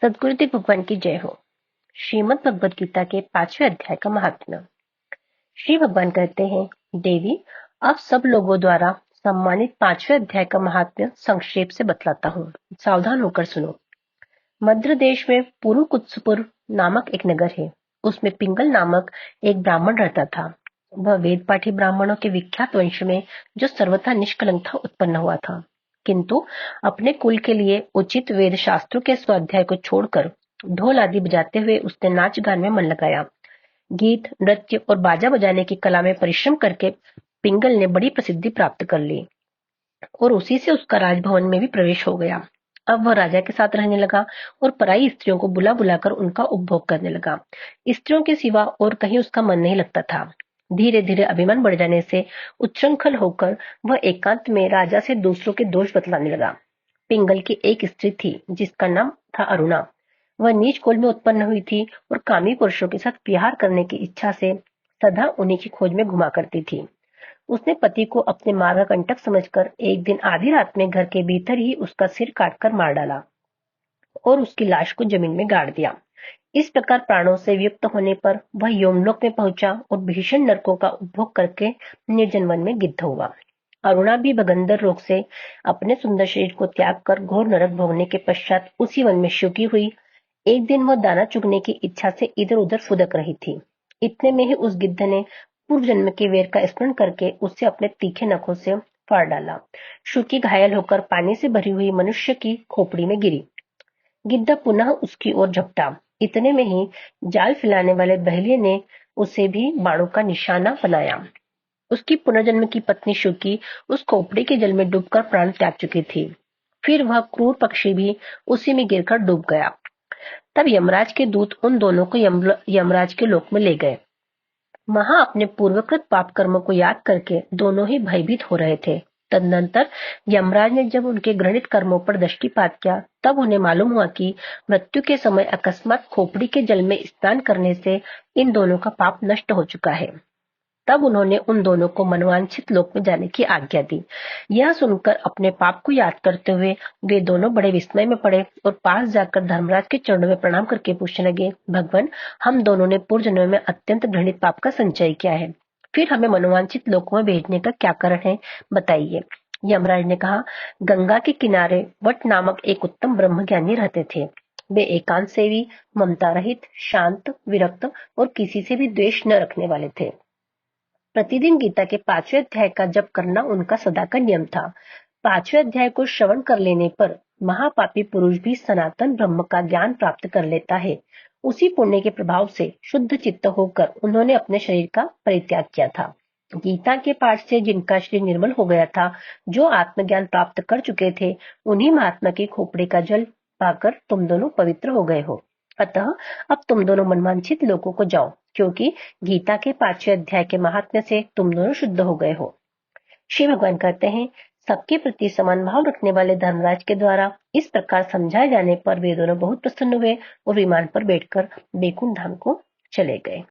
सदगुरुदेव भगवान की जय हो। श्रीमद् भगवद गीता के 5वें अध्याय का महात्म्य। श्री भगवान कहते हैं, देवी, अब सब लोगों द्वारा सम्मानित 5वें अध्याय का महात्म्य संक्षेप से बतलाता हूँ, सावधान होकर सुनो। मध्य देश में पुरुकुत्सपुर नामक एक नगर है। उसमें पिंगल नामक एक ब्राह्मण रहता था। वह वेद पाठी ब्राह्मणों के विख्यात वंश में जो सर्वथा निष्कलंक था उत्पन्न हुआ था, किंतु अपने कुल के लिए उचित वेद शास्त्रों के स्वाध्याय को छोड़कर ढोल आदि बजाते हुए उसने नाच गान में मन लगाया। गीत, नृत्य और बाजा बजाने की कला में परिश्रम करके पिंगल ने बड़ी प्रसिद्धि प्राप्त कर ली और उसी से उसका राजभवन में भी प्रवेश हो गया। अब वह राजा के साथ रहने लगा और पराई स्त्रियों को बुला बुलाकर उनका उपभोग करने लगा। स्त्रियों के सिवा और कहीं उसका मन नहीं लगता था। धीरे धीरे अभिमान बढ़ जाने से उच्छृंखल होकर वह एकांत में राजा से दूसरों के दोष बतलाने लगा। पिंगल की एक स्त्री थी जिसका नाम था अरुणा। वह नीच कुल में उत्पन्न हुई थी और कामी पुरुषों के साथ विहार करने की इच्छा से सदा उन्हीं की खोज में घुमा करती थी। उसने पति को अपने मार्ग कंटक समझकर एक दिन आधी रात में घर के भीतर ही उसका सिर काटकर मार डाला और उसकी लाश को जमीन में गाड़ दिया। इस प्रकार प्राणों से वियुक्त होने पर वह यमलोक में पहुंचा और भीषण नरकों का उपभोग करके निर्जन वन में गिद्ध हुआ। अरुणा भी भगंदर रोग से अपने सुंदर शरीर को त्याग कर घोर नरक भोगने के पश्चात उसी वन में शुकी हुई। एक दिन वह दाना चुगने की इच्छा से इधर उधर फुदक रही थी। इतने में ही उस गिद्ध ने पूर्व जन्म के वेर का स्मरण करके उसे अपने तीखे नखों से फाड़ डाला। शुकी घायल होकर पानी से भरी हुई मनुष्य की खोपड़ी में गिरी। गिद्ध पुनः उसकी ओर झपटा। इतने में ही जाल फैलाने वाले बहेलिये ने उसे भी बाणों का निशाना बनाया। उसकी पुनर्जन्म की पत्नी शुकी उस खोपड़ी के जल में डूबकर प्राण त्याग चुकी थी। फिर वह क्रूर पक्षी भी उसी में गिरकर डूब गया। तब यमराज के दूत उन दोनों को यमराज के लोक में ले गए। वहां अपने पूर्वकृत पाप कर्मों को याद करके दोनों ही भयभीत हो रहे थे। तदनंतर यमराज ने जब उनके घृणित कर्मों पर दृष्टिपात किया, तब उन्हें मालूम हुआ कि मृत्यु के समय अकस्मात खोपड़ी के जल में स्नान करने से इन दोनों का पाप नष्ट हो चुका है। तब उन्होंने उन दोनों को मनवांछित लोक में जाने की आज्ञा दी। यह सुनकर अपने पाप को याद करते हुए वे दोनों बड़े विस्मय में पड़े और पास जाकर धर्मराज के चरणों में प्रणाम करके पूछने लगे, भगवान, हम दोनों ने पूर्व जन्म में अत्यंत घृणित पाप का संचय किया है, फिर हमें मनवांछित लोकों में भेजने का क्या कारण है, बताइए। यमराज ने कहा, गंगा के किनारे वट नामक एक उत्तम ब्रह्मज्ञानी रहते थे। वे एकांत सेवी, ममता रहित, शांत, विरक्त और किसी से भी द्वेष न रखने वाले थे। प्रतिदिन गीता के 5वें अध्याय का जप करना उनका सदा का नियम था। 5वें अध्याय को श्रवण कर लेने पर महापापी पुरुष भी सनातन ब्रह्म का ज्ञान प्राप्त कर लेता है। उसी पुण्य के प्रभाव से शुद्ध चित्त होकर उन्होंने अपने शरीर का परित्याग किया था। गीता के पाठ से जिनका शरीर निर्मल हो गया था, जो आत्मज्ञान प्राप्त कर चुके थे, उन्हीं महात्मा की खोपड़ी का जल पाकर तुम दोनों पवित्र हो गए हो। अतः अब तुम दोनों मनवांछित लोगों को जाओ, क्योंकि गीता के 5वें अध्याय के महात्म्य से तुम दोनों शुद्ध हो गए हो। श्री भगवान कहते हैं, सबके प्रति समान भाव रखने वाले धर्मराज के द्वारा इस प्रकार समझाए जाने पर वे दोनों बहुत प्रसन्न हुए और विमान पर बैठकर बैकुंठ धाम को चले गए।